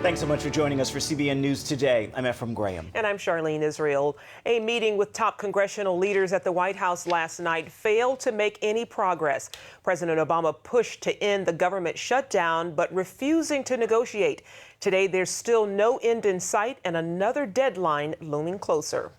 Thanks so much for joining us for CBN News Today. I'm Ephraim Graham. And I'm Charlene Israel. A meeting with top congressional leaders at the White House last night failed to make any progress. President Obama pushed to end the government shutdown, but refusing to negotiate. Today, there's still no end in sight and another deadline looming closer.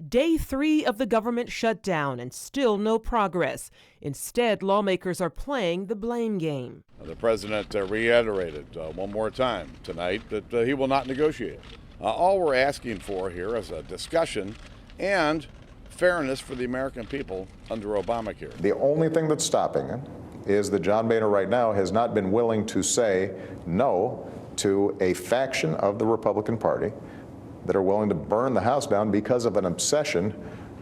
Day 3 of the government shutdown and still no progress. Instead, lawmakers are playing the blame game. The president reiterated one more time tonight that he will not negotiate. All we're asking for here is a discussion and fairness for the American people under Obamacare. The only thing that's stopping it is that John Boehner right now has not been willing to say no to a faction of the Republican Party that are willing to burn the house down because of an obsession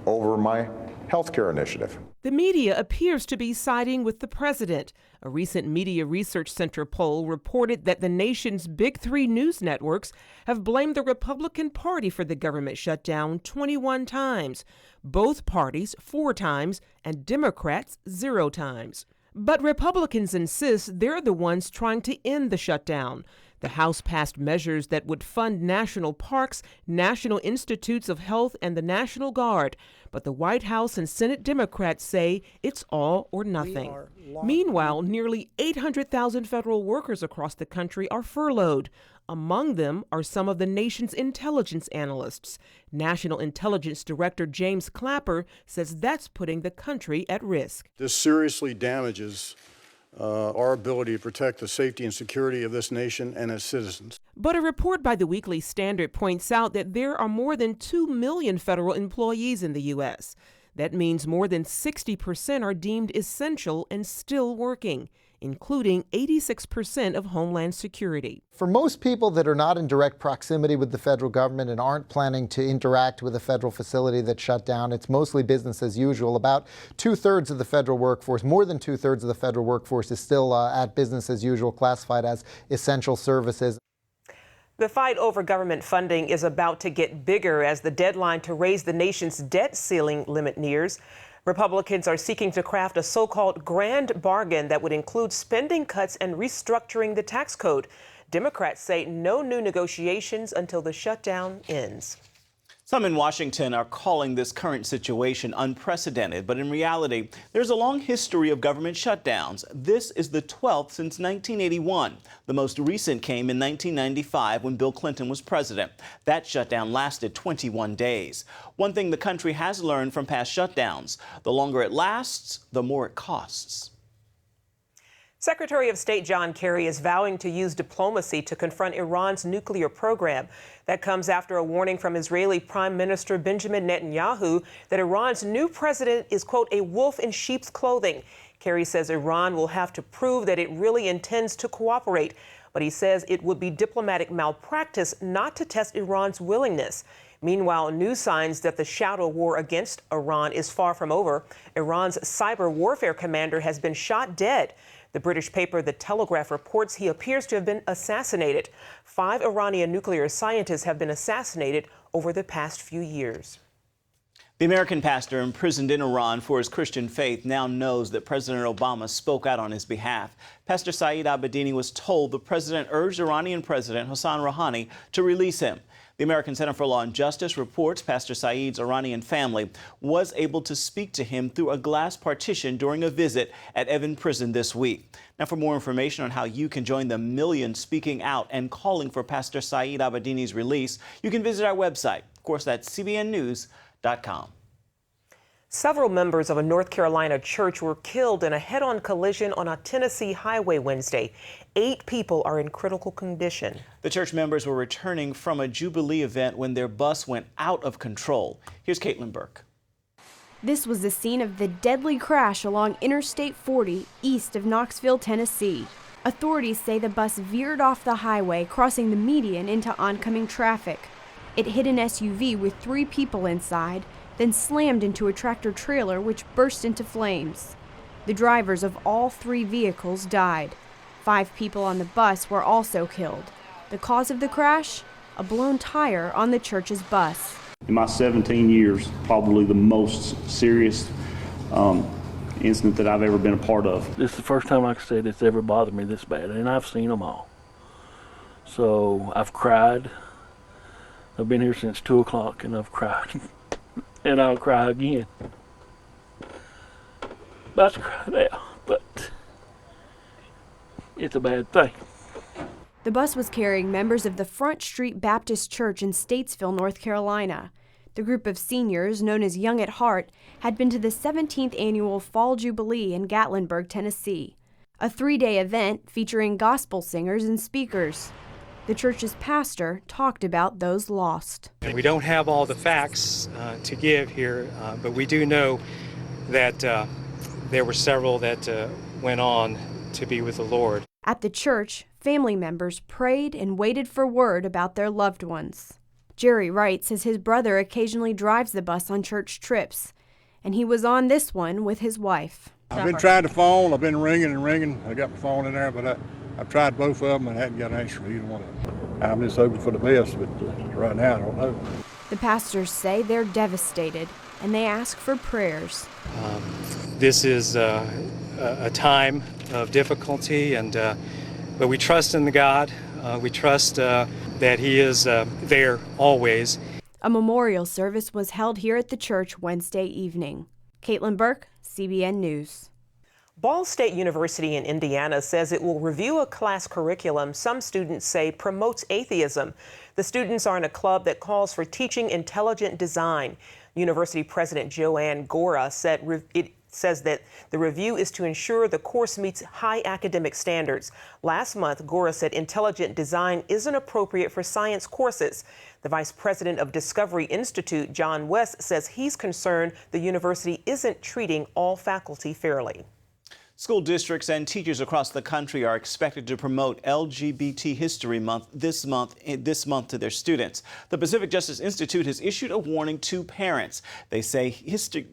over my health care initiative. The media appears to be siding with the president. A recent Media Research Center poll reported that the nation's big 3 news networks have blamed the Republican Party for the government shutdown 21 times, both parties 4 times, and Democrats 0 times. But Republicans insist they're the ones trying to end the shutdown. The House passed measures that would fund national parks, National Institutes of Health, and the National Guard. But the White House and Senate Democrats say it's all or nothing. Meanwhile, nearly 800,000 federal workers across the country are furloughed. Among them are some of the nation's intelligence analysts. National Intelligence Director James Clapper says that's putting the country at risk. This seriously damages our ability to protect the safety and security of this nation and its citizens. But a report by the Weekly Standard points out that there are more than 2 million federal employees in the U.S. That means more than 60% are deemed essential and still working, including 86% of Homeland Security. For most people that are not in direct proximity with the federal government and aren't planning to interact with a federal facility that shut down, it's mostly business as usual. About 2/3 of the federal workforce, more than 2/3 of the federal workforce is still at business as usual, classified as essential services. The fight over government funding is about to get bigger as the deadline to raise the nation's debt ceiling limit nears. Republicans are seeking to craft a so-called grand bargain that would include spending cuts and restructuring the tax code. Democrats say no new negotiations until the shutdown ends. Some in Washington are calling this current situation unprecedented, but in reality, there's a long history of government shutdowns. This is the 12th since 1981. The most recent came in 1995 when Bill Clinton was president. That shutdown lasted 21 days. One thing the country has learned from past shutdowns: the longer it lasts, the more it costs. Secretary of State John Kerry is vowing to use diplomacy to confront Iran's nuclear program. That comes after a warning from Israeli Prime Minister Benjamin Netanyahu that Iran's new president is, quote, a wolf in sheep's clothing. Kerry says Iran will have to prove that it really intends to cooperate, but he says it would be diplomatic malpractice not to test Iran's willingness. Meanwhile, new signs that the shadow war against Iran is far from over. Iran's cyber warfare commander has been shot dead. The British paper The Telegraph reports he appears to have been assassinated. 5 Iranian nuclear scientists have been assassinated over the past few years. The American pastor imprisoned in Iran for his Christian faith now knows that President Obama spoke out on his behalf. Pastor Saeed Abedini was told the president urged Iranian President Hassan Rouhani to release him. The American Center for Law and Justice reports Pastor Saeed's Iranian family was able to speak to him through a glass partition during a visit at Evin Prison this week. Now, for more information on how you can join the millions speaking out and calling for Pastor Saeed Abedini's release, you can visit our website. Of course, that's cbnnews.com. Several members of a North Carolina church were killed in a head-on collision on a Tennessee highway Wednesday. 8 people are in critical condition. The church members were returning from a Jubilee event when their bus went out of control. Here's Caitlin Burke. This was the scene of the deadly crash along Interstate 40 east of Knoxville, Tennessee. Authorities say the bus veered off the highway, crossing the median into oncoming traffic. It hit an SUV with 3 people inside, then slammed into a tractor-trailer which burst into flames. The drivers of all 3 vehicles died. 5 people on the bus were also killed. The cause of the crash? A blown tire on the church's bus. In my 17 years, probably the most serious incident that I've ever been a part of. This is the first time, like I said, it's ever bothered me this bad, and I've seen them all. So I've cried. I've been here since 2 o'clock and I've cried. And I'll cry again. About to cry now, but it's a bad thing. The bus was carrying members of the Front Street Baptist Church in Statesville, North Carolina. The group of seniors, known as Young at Heart, had been to the 17th annual Fall Jubilee in Gatlinburg, Tennessee, a 3-day event featuring gospel singers and speakers. The church's pastor talked about those lost. We don't have all the facts to give here, but we do know that there were several that went on to be with the Lord. At the church, family members prayed and waited for word about their loved ones. Jerry Wright says his brother occasionally drives the bus on church trips, and he was on this one with his wife. I've been trying to phone. I've been ringing and ringing. I got my phone in there, but I've tried both of them and I hadn't got an answer for either one of them. I'm just hoping for the best, but right now I don't know. The pastors say they're devastated, and they ask for prayers. This is a time of difficulty, but we trust in the God. We trust that He is there always. A memorial service was held here at the church Wednesday evening. Caitlin Burke, CBN News. Ball State University in Indiana says it will review a class curriculum some students say promotes atheism. The students are in a club that calls for teaching intelligent design. University President Joanne Gora said it says that the review is to ensure the course meets high academic standards. Last month, Gora said intelligent design isn't appropriate for science courses. The vice president of Discovery Institute, John West, says he's concerned the university isn't treating all faculty fairly. School districts and teachers across the country are expected to promote LGBT History Month this month to their students. The Pacific Justice Institute has issued a warning to parents. They say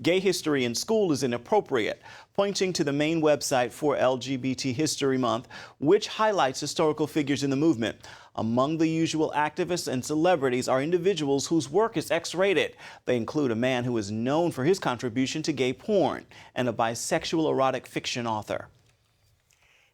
gay history in school is inappropriate, pointing to the main website for LGBT History Month, which highlights historical figures in the movement. Among the usual activists and celebrities are individuals whose work is X-rated. They include a man who is known for his contribution to gay porn and a bisexual erotic fiction author.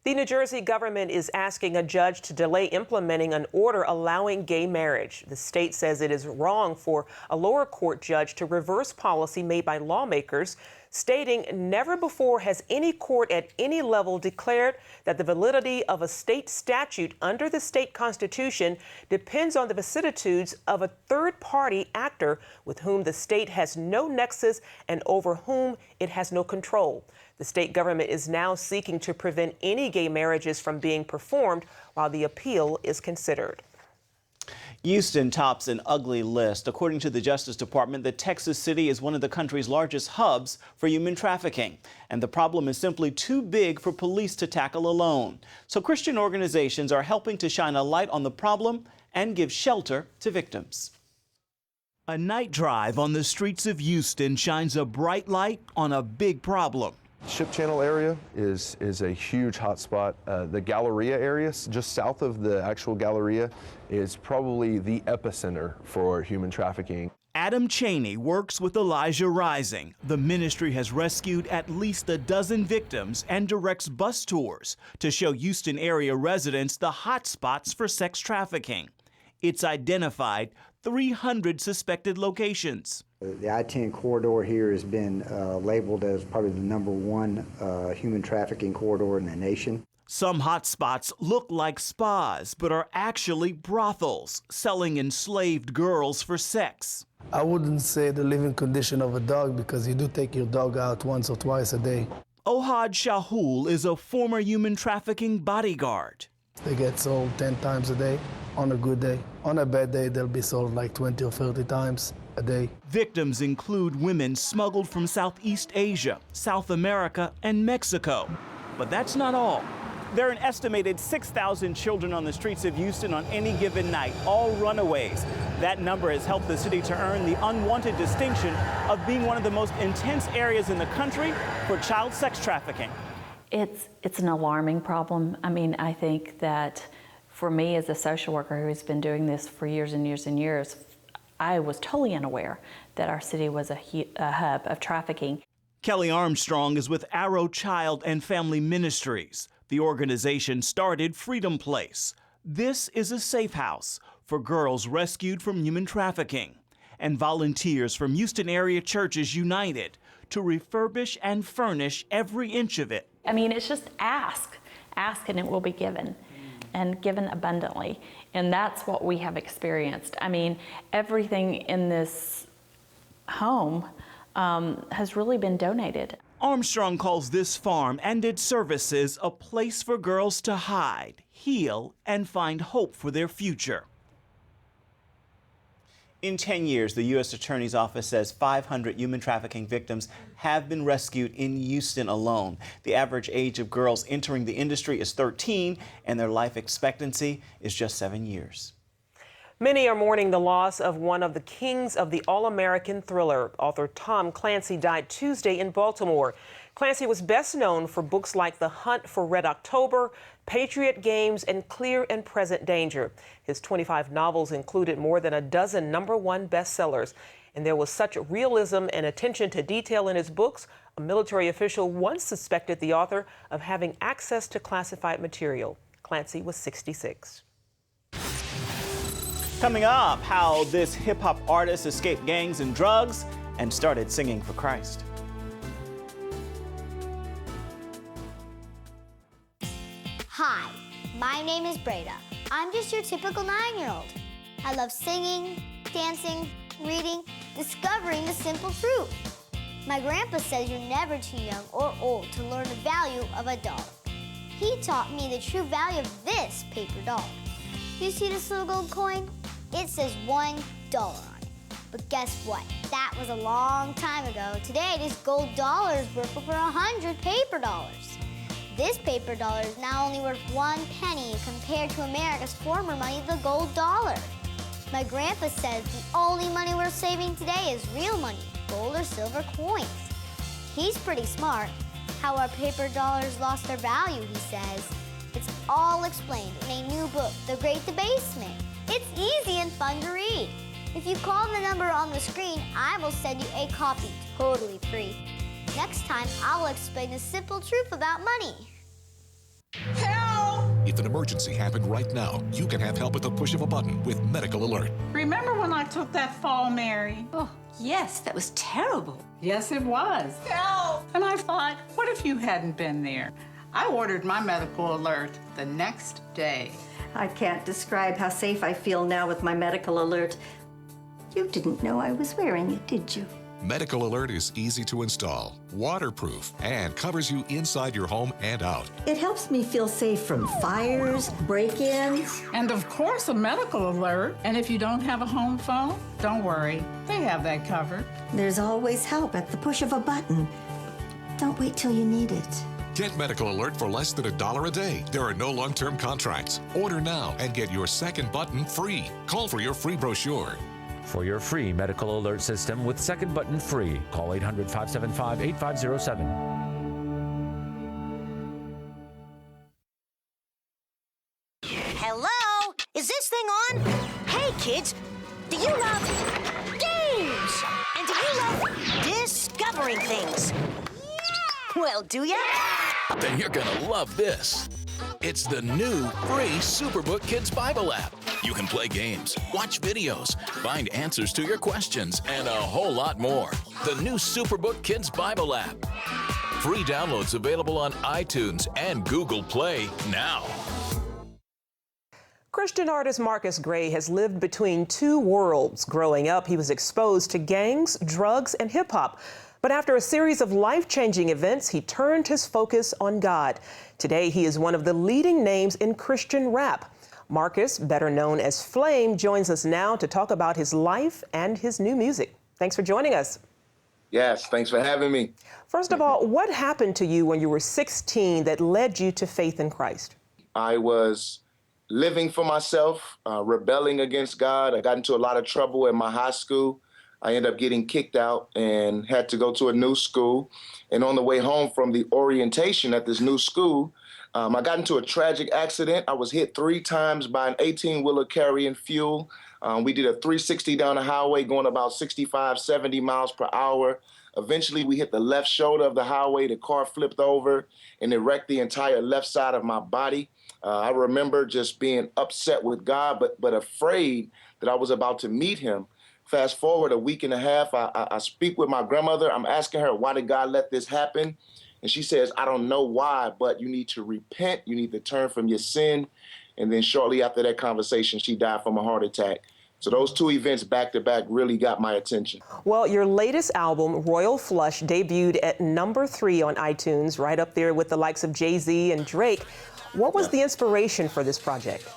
The New Jersey government is asking a judge to delay implementing an order allowing gay marriage. The state says it is wrong for a lower court judge to reverse policy made by lawmakers, stating never before has any court at any level declared that the validity of a state statute under the state constitution depends on the vicissitudes of a third-party actor with whom the state has no nexus and over whom it has no control. The state government is now seeking to prevent any gay marriages from being performed while the appeal is considered. Houston tops an ugly list. According to the Justice Department, the Texas city is one of the country's largest hubs for human trafficking, and the problem is simply too big for police to tackle alone. So Christian organizations are helping to shine a light on the problem and give shelter to victims. A night drive on the streets of Houston shines a bright light on a big problem. Ship Channel area is a huge hotspot. The Galleria area, just south of the actual Galleria, is probably the epicenter for human trafficking. Adam Cheney works with Elijah Rising. The ministry has rescued at least a dozen victims and directs bus tours to show Houston area residents the hot spots for sex trafficking. It's identified 300 suspected locations. The I-10 corridor here has been labeled as probably the #1 human trafficking corridor in the nation. Some hotspots look like spas, but are actually brothels, selling enslaved girls for sex. I wouldn't say the living condition of a dog because you do take your dog out once or twice a day. Ohad Shahul is a former human trafficking bodyguard. They get sold 10 times a day on a good day. On a bad day, they'll be sold like 20 or 30 times a day. Victims include women smuggled from Southeast Asia, South America, and Mexico. But that's not all. There are an estimated 6,000 children on the streets of Houston on any given night, all runaways. That number has helped the city to earn the unwanted distinction of being one of the most intense areas in the country for child sex trafficking. It's an alarming problem. I mean, I think that for me as a social worker who's been doing this for years and years and years, I was totally unaware that our city was a hub of trafficking. Kelly Armstrong is with Arrow Child and Family Ministries. The organization started Freedom Place. This is a safe house for girls rescued from human trafficking. And volunteers from Houston area churches united to refurbish and furnish every inch of it. I mean, it's just ask and it will be given, and given abundantly. And that's what we have experienced. I mean, everything in this home has really been donated. Armstrong calls this farm and its services a place for girls to hide, heal, and find hope for their future. In 10 years, the U.S. Attorney's Office says 500 human trafficking victims have been rescued in Houston alone. The average age of girls entering the industry is 13, and their life expectancy is just 7 years. Many are mourning the loss of one of the kings of the all-American thriller. Author Tom Clancy died Tuesday in Baltimore. Clancy was best known for books like The Hunt for Red October, Patriot Games, and Clear and Present Danger. His 25 novels included more than a dozen #1 bestsellers. And there was such realism and attention to detail in his books, a military official once suspected the author of having access to classified material. Clancy was 66. Coming up, how this hip-hop artist escaped gangs and drugs and started singing for Christ. Hi, my name is Breda. I'm just your typical 9-year-old. I love singing, dancing, reading, discovering the simple truth. My grandpa says you're never too young or old to learn the value of a dog. He taught me the true value of this paper dog. You see this little gold coin? It says $1 on it. But guess what? That was a long time ago. Today, this gold dollar is worth over 100 paper dollars. This paper dollar is now only worth 1 penny compared to America's former money, the gold dollar. My grandpa says the only money worth saving today is real money, gold or silver coins. He's pretty smart. How our paper dollars lost their value, he says. It's all explained in a new book, The Great Debasement. It's easy and fun to read. If you call the number on the screen, I will send you a copy totally free. Next time, I will explain the simple truth about money. Help! If an emergency happened right now, you can have help at the push of a button with Medical Alert. Remember when I took that fall, Mary? Oh, yes, that was terrible. Yes, it was. Help! And I thought, what if you hadn't been there? I ordered my Medical Alert the next day. I can't describe how safe I feel now with my Medical Alert. You didn't know I was wearing it, did you? Medical Alert is easy to install, waterproof, and covers you inside your home and out. It helps me feel safe from fires, break-ins. And of course, a Medical Alert. And if you don't have a home phone, don't worry. They have that covered. There's always help at the push of a button. Don't wait till you need it. Get Medical Alert for less than $1 a day. There are no long-term contracts. Order now and get your second button free. Call for your free brochure. For your free Medical Alert system with second button free, call 800-575-8507. Hello? Is this thing on? Hey, kids, do you love games? And do you love discovering things? Well, do ya? Then you're gonna love this. It's the new free Superbook Kids Bible app. You can play games, watch videos, find answers to your questions, and a whole lot more. The new Superbook Kids Bible app. Free downloads available on iTunes and Google Play now. Christian artist Marcus Gray has lived between two worlds. Growing up, he was exposed to gangs, drugs, and hip-hop. But after a series of life-changing events, he turned his focus on God. Today, he is one of the leading names in Christian rap. Marcus, better known as Flame, joins us now to talk about his life and his new music. Thanks for joining us. Yes, thanks for having me. First of all, what happened to you when you were 16 that led you to faith in Christ? I was living for myself, rebelling against God. I got into a lot of trouble at my high school. I ended up getting kicked out and had to go to a new school. And on the way home from the orientation at this new school, I got into a tragic accident. I was hit 3 times by an 18-wheeler carrying fuel. We did a 360 down the highway going about 65, 70 miles per hour. Eventually, we hit the left shoulder of the highway. The car flipped over and it wrecked the entire left side of my body. I remember just being upset with God, but afraid that I was about to meet him. Fast forward a week and a half, I speak with my grandmother. I'm asking her, why did God let this happen? And she says, I don't know why, but you need to repent. You need to turn from your sin. And then shortly after that conversation, she died from a heart attack. So those two events back to back really got my attention. Well, your latest album, Royal Flush, debuted at #3 on iTunes, right up there with the likes of Jay-Z and Drake. What was the inspiration for this project?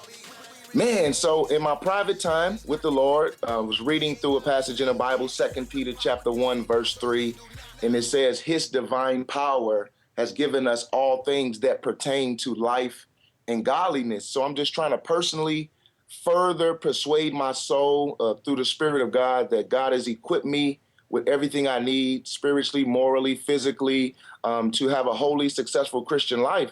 Man, so in my private time with the Lord, I was reading through a passage in the Bible, 2 Peter chapter 1, verse 3, and it says, his divine power has given us all things that pertain to life and godliness. So I'm just trying to personally further persuade my soul through the Spirit of God that God has equipped me with everything I need, spiritually, morally, physically, to have a holy, successful Christian life.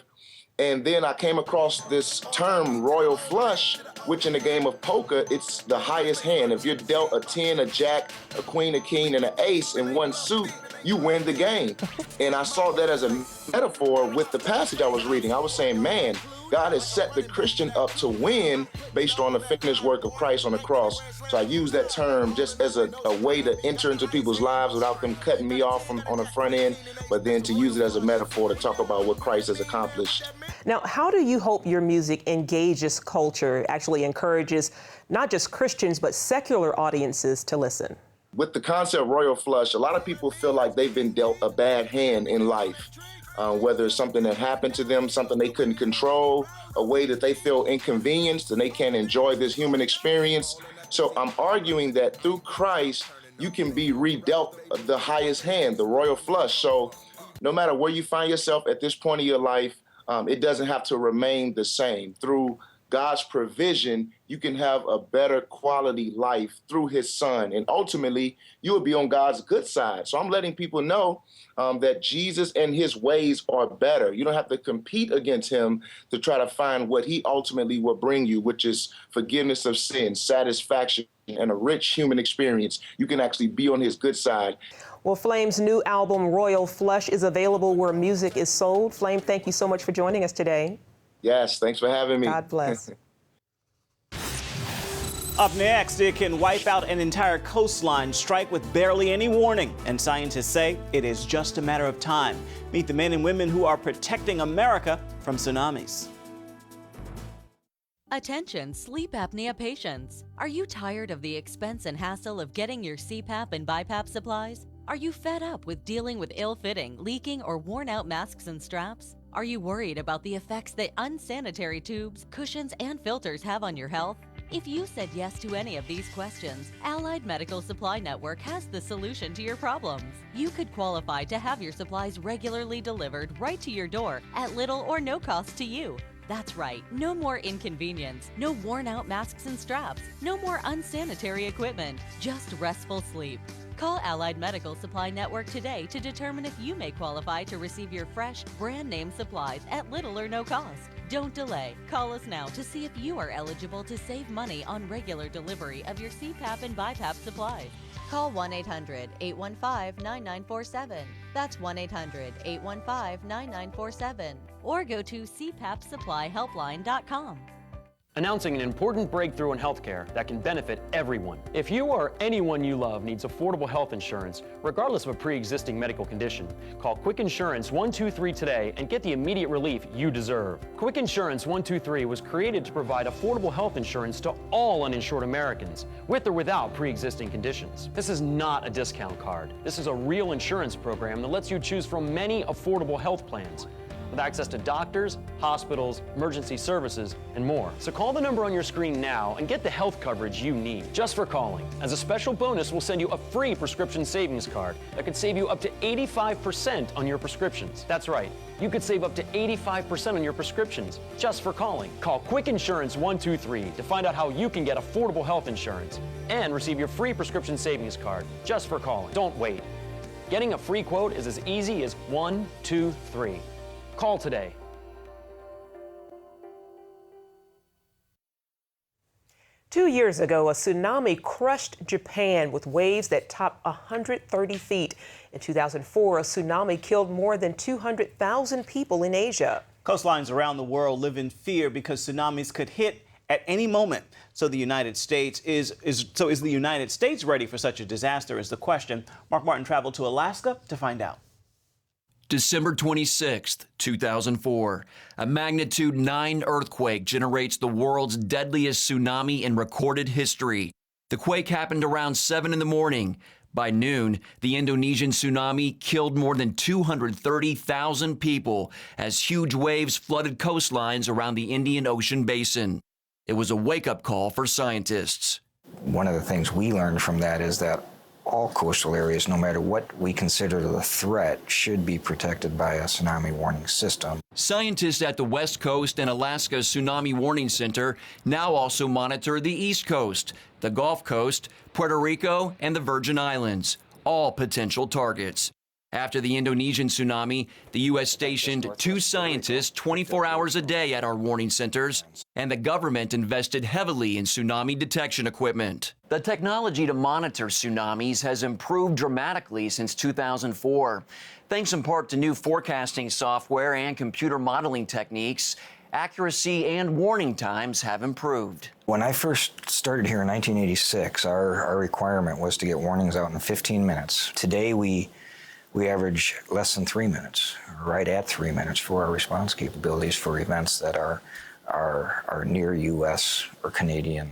And then I came across this term, royal flush, which in the game of poker, it's the highest hand. If you're dealt a 10, a jack, a queen, a king, and an ace in one suit, you win the game. And I saw that as a metaphor with the passage I was reading. I was saying, man, God has set the Christian up to win based on the finished work of Christ on the cross. So I use that term just as a way to enter into people's lives without them cutting me off on the front end, but then to use it as a metaphor to talk about what Christ has accomplished. Now, how do you hope your music engages culture, actually encourages not just Christians, but secular audiences to listen? With the concept royal flush, a lot of people feel like they've been dealt a bad hand in life. Whether it's something that happened to them, something they couldn't control, a way that they feel inconvenienced and they can't enjoy this human experience. So I'm arguing that through Christ, you can be redealt the highest hand, the royal flush. So no matter where you find yourself at this point of your life, it doesn't have to remain the same. Through God's provision, you can have a better quality life through his son. And ultimately, you will be on God's good side. So I'm letting people know that Jesus and his ways are better. You don't have to compete against him to try to find what he ultimately will bring you, which is forgiveness of sin, satisfaction, and a rich human experience. You can actually be on his good side. Well, Flame's new album, Royal Flush, is available where music is sold. Flame, thank you so much for joining us today. Yes, thanks for having me. God bless. Up next, it can wipe out an entire coastline, strike with barely any warning. And scientists say it is just a matter of time. Meet the men and women who are protecting America from tsunamis. Attention sleep apnea patients. Are you tired of the expense and hassle of getting your CPAP and BiPAP supplies? Are you fed up with dealing with ill-fitting, leaking, or worn-out masks and straps? Are you worried about the effects that unsanitary tubes, cushions, and filters have on your health? If you said yes to any of these questions, Allied Medical Supply Network has the solution to your problems. You could qualify to have your supplies regularly delivered right to your door at little or no cost to you. That's right, no more inconvenience, no worn-out masks and straps, no more unsanitary equipment, just restful sleep. Call Allied Medical Supply Network today to determine if you may qualify to receive your fresh, brand-name supplies at little or no cost. Don't delay. Call us now to see if you are eligible to save money on regular delivery of your CPAP and BiPAP supplies. Call 1-800-815-9947. That's 1-800-815-9947. Or go to cpapsupplyhelpline.com. Announcing an important breakthrough in healthcare that can benefit everyone. If you or anyone you love needs affordable health insurance, regardless of a pre-existing medical condition, call Quick Insurance 123 today and get the immediate relief you deserve. Quick Insurance 123 was created to provide affordable health insurance to all uninsured Americans, with or without pre-existing conditions. This is not a discount card. This is a real insurance program that lets you choose from many affordable health plans, with access to doctors, hospitals, emergency services, and more. So call the number on your screen now and get the health coverage you need just for calling. As a special bonus, we'll send you a free prescription savings card that could save you up to 85% on your prescriptions. That's right, you could save up to 85% on your prescriptions just for calling. Call Quick Insurance 123 to find out how you can get affordable health insurance and receive your free prescription savings card just for calling. Don't wait. Getting a free quote is as easy as 1, 2, 3. Call today. 2 years ago, a tsunami crushed Japan with waves that topped 130 feet. In 2004, a tsunami killed more than 200,000 people in Asia. Coastlines around the world live in fear because tsunamis could hit at any moment. So the United States is the United States ready for such a disaster is the question. Mark Martin traveled to Alaska to find out. December 26th, 2004. A magnitude 9 earthquake generates the world's deadliest tsunami in recorded history. The quake happened around 7 in the morning. By noon, the Indonesian tsunami killed more than 230,000 people as huge waves flooded coastlines around the Indian Ocean basin. It was a wake-up call for scientists. One of the things we learned from that is that all coastal areas, no matter what we consider the threat, should be protected by a tsunami warning system. Scientists at the West Coast and Alaska Tsunami Warning Center now also monitor the East Coast, the Gulf Coast, Puerto Rico, and the Virgin Islands, all potential targets. After the Indonesian tsunami, the U.S. stationed 2 scientists 24 hours a day at our warning centers, and the government invested heavily in tsunami detection equipment. The technology to monitor tsunamis has improved dramatically since 2004. Thanks in part to new forecasting software and computer modeling techniques, accuracy and warning times have improved. When I first started here in 1986, our requirement was to get warnings out in 15 minutes. Today, we average less than 3 minutes, right at 3 minutes for our response capabilities for events that are near U.S. or Canadian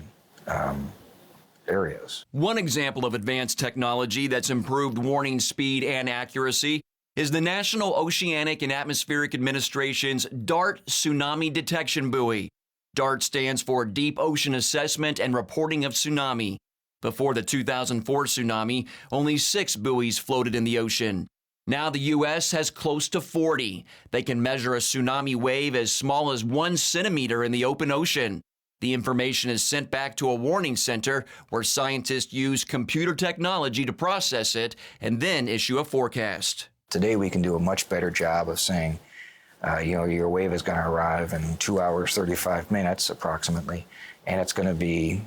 areas. One example of advanced technology that's improved warning speed and accuracy is the National Oceanic and Atmospheric Administration's DART Tsunami Detection Buoy. DART stands for Deep Ocean Assessment and Reporting of Tsunami. Before the 2004 tsunami, only 6 buoys floated in the ocean. Now the U.S. has close to 40. They can measure a tsunami wave as small as 1 centimeter in the open ocean. The information is sent back to a warning center where scientists use computer technology to process it and then issue a forecast. Today we can do a much better job of saying, your wave is going to arrive in 2 hours, 35 minutes approximately, and it's going to be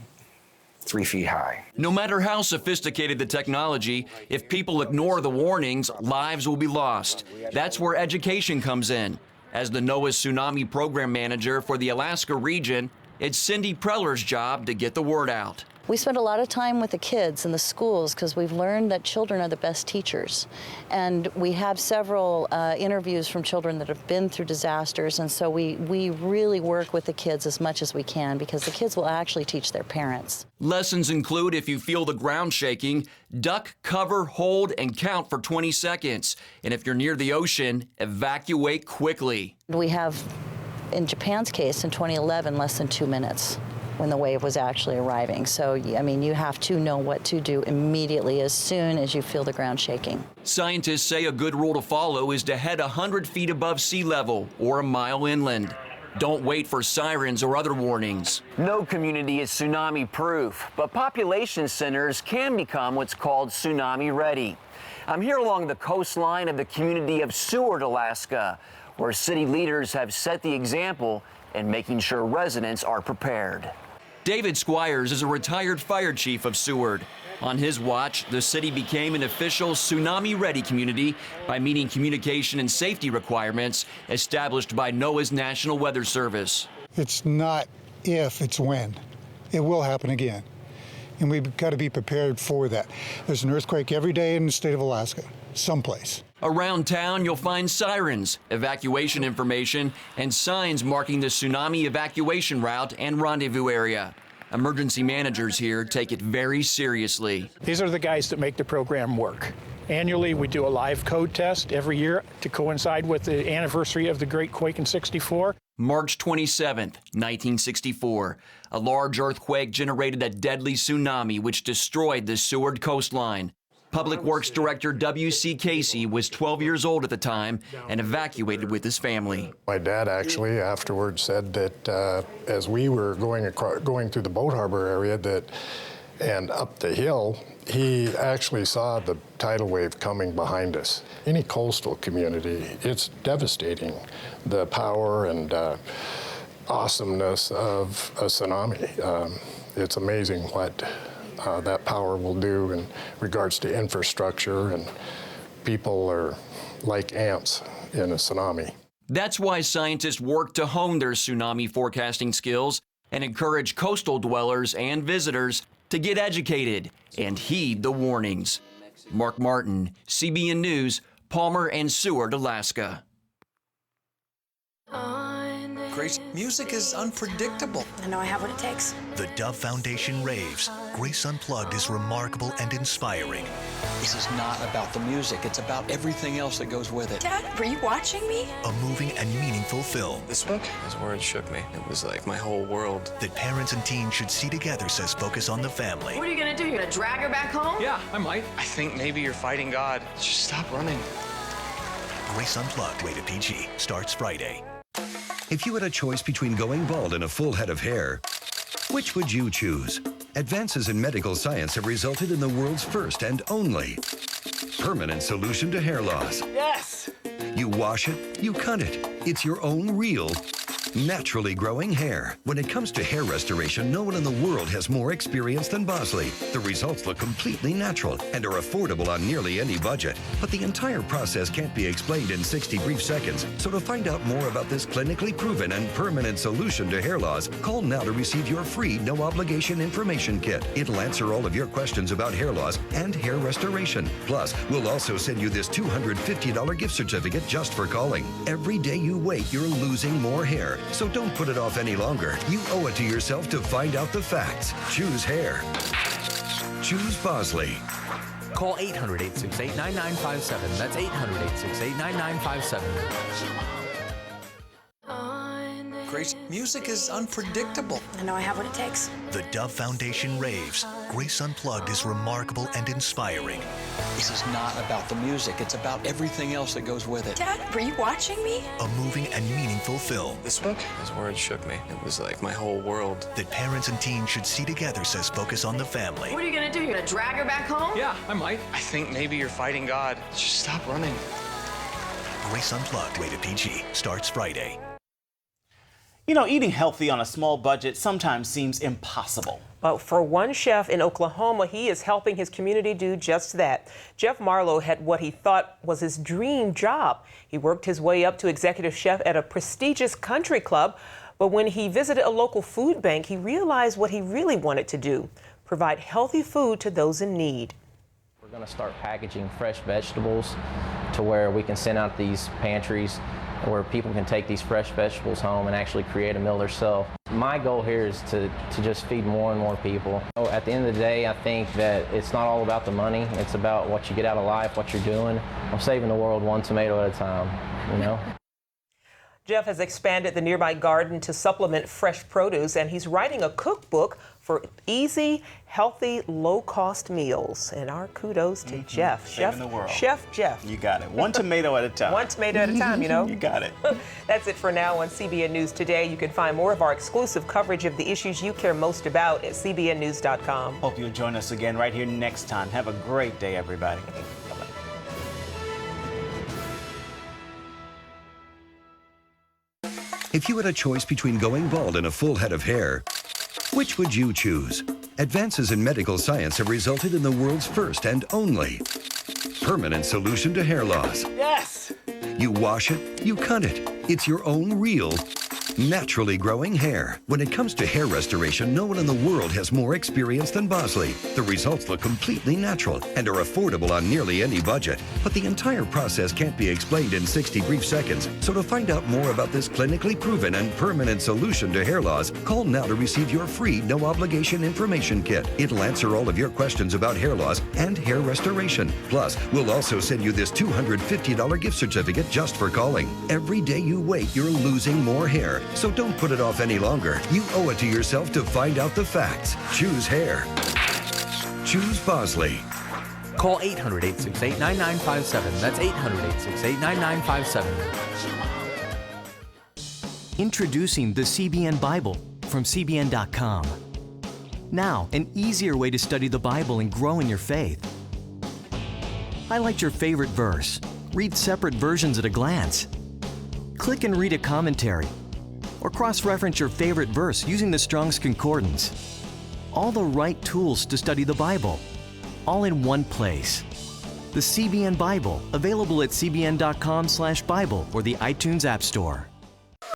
3 feet high. No matter how sophisticated the technology, if people ignore the warnings, lives will be lost. That's where education comes in. As the NOAA Tsunami Program Manager for the Alaska region, it's Cindy Preller's job to get the word out. We spend a lot of time with the kids in the schools because we've learned that children are the best teachers. And we have several interviews from children that have been through disasters, and so we really work with the kids as much as we can because the kids will actually teach their parents. Lessons include if you feel the ground shaking, duck, cover, hold, and count for 20 seconds. And if you're near the ocean, evacuate quickly. We have, in Japan's case, in 2011, less than 2 minutes when the wave was actually arriving. So, I mean, you have to know what to do immediately as soon as you feel the ground shaking. Scientists say a good rule to follow is to head 100 feet above sea level or a mile inland. Don't wait for sirens or other warnings. No community is tsunami proof, but population centers can become what's called tsunami ready. I'm here along the coastline of the community of Seward, Alaska, where city leaders have set the example in making sure residents are prepared. David Squires is a retired fire chief of Seward. On his watch, the city became an official tsunami-ready community by meeting communication and safety requirements established by NOAA's National Weather Service. It's not if, it's when. It will happen again. And we've got to be prepared for that. There's an earthquake every day in the state of Alaska, someplace. Around town, you'll find sirens, evacuation information, and signs marking the tsunami evacuation route and rendezvous area. Emergency managers here take it very seriously. These are the guys that make the program work. Annually, we do a live code test every year to coincide with the anniversary of the Great Quake in '64. March 27th, 1964. A large earthquake generated a deadly tsunami which destroyed the Seward coastline. Public Works Director W.C. Casey was 12 years old at the time and evacuated with his family. My dad actually afterwards said that as we were going through the boat harbor area and up the hill, he actually saw the tidal wave coming behind us. Any coastal community, it's devastating, the power and awesomeness of a tsunami. It's amazing what that power will do in regards to infrastructure, and people are like ants in a tsunami. That's why scientists work to hone their tsunami forecasting skills and encourage coastal dwellers and visitors to get educated and heed the warnings. Mark Martin, CBN News, Palmer and Seward, Alaska. Grace, music is unpredictable. I know I have what it takes. The Dove Foundation raves. Grace Unplugged is remarkable and inspiring. This is not about the music. It's about everything else that goes with it. Dad, were you watching me? A moving and meaningful film. This book, his words shook me. It was like my whole world. That parents and teens should see together, says Focus on the Family. What are you gonna do? You're gonna drag her back home? Yeah, I might. I think maybe you're fighting God. Just stop running. Grace Unplugged, rated PG, starts Friday. If you had a choice between going bald and a full head of hair, which would you choose? Advances in medical science have resulted in the world's first and only permanent solution to hair loss. Yes! You wash it, you cut it. It's your own real, naturally growing hair. When it comes to hair restoration, no one in the world has more experience than Bosley. The results look completely natural and are affordable on nearly any budget. But the entire process can't be explained in 60 brief seconds. So to find out more about this clinically proven and permanent solution to hair loss, call now to receive your free no-obligation information kit. It'll answer all of your questions about hair loss and hair restoration. Plus, we'll also send you this $250 gift certificate just for calling. Every day you wait, you're losing more hair. So don't put it off any longer. You owe it to yourself to find out the facts. Choose hair. Choose Bosley. Call 800-868-9957. That's 800-868-9957. Grace, music is unpredictable. I know I have what it takes. The Dove Foundation raves. Grace Unplugged is remarkable and inspiring. This is not about the music. It's about everything else that goes with it. Dad, were you watching me? A moving and meaningful film. This book, his words shook me. It was like my whole world. That parents and teens should see together, says Focus on the Family. What are you gonna do? You're gonna drag her back home? Yeah, I might. I think maybe you're fighting God. Just stop running. Grace Unplugged, rated PG, starts Friday. You know, eating healthy on a small budget sometimes seems impossible. But for one chef in Oklahoma, he is helping his community do just that. Jeff Marlowe had what he thought was his dream job. He worked his way up to executive chef at a prestigious country club. But when he visited a local food bank, he realized what he really wanted to do: provide healthy food to those in need. We're going to start packaging fresh vegetables to where we can send out these pantries where people can take these fresh vegetables home and actually create a meal themselves. My goal here is to just feed more and more people. At the end of the day, I think that it's not all about the money. It's about what you get out of life, what you're doing. I'm saving the world one tomato at a time, you know? Jeff has expanded the nearby garden to supplement fresh produce, and he's writing a cookbook for easy, healthy, low-cost meals. And our kudos to Jeff. Saving the world. Chef Jeff. You got it. One tomato at a time. One tomato at a time, you know. You got it. That's it for now on CBN News Today. You can find more of our exclusive coverage of the issues you care most about at cbnnews.com. Hope you'll join us again right here next time. Have a great day, everybody. If you had a choice between going bald and a full head of hair, which would you choose? Advances in medical science have resulted in the world's first and only permanent solution to hair loss. Yes! You wash it, you cut it. It's your own real, naturally growing hair. When it comes to hair restoration, no one in the world has more experience than Bosley. The results look completely natural and are affordable on nearly any budget. But the entire process can't be explained in 60 brief seconds. So to find out more about this clinically proven and permanent solution to hair loss, call now to receive your free no-obligation information kit. It'll answer all of your questions about hair loss and hair restoration. Plus, we'll also send you this $250 gift certificate just for calling. Every day you wait, you're losing more hair. So don't put it off any longer. You owe it to yourself to find out the facts. Choose hair. Choose Bosley. Call 800-868-9957. That's 800-868-9957. Introducing the CBN Bible from CBN.com. Now, an easier way to study the Bible and grow in your faith. Highlight your favorite verse. Read separate versions at a glance. Click and read a commentary, or cross-reference your favorite verse using the Strong's Concordance. all the right tools to study the Bible, all in one place. The CBN Bible, available at cbn.com/Bible or the iTunes App Store.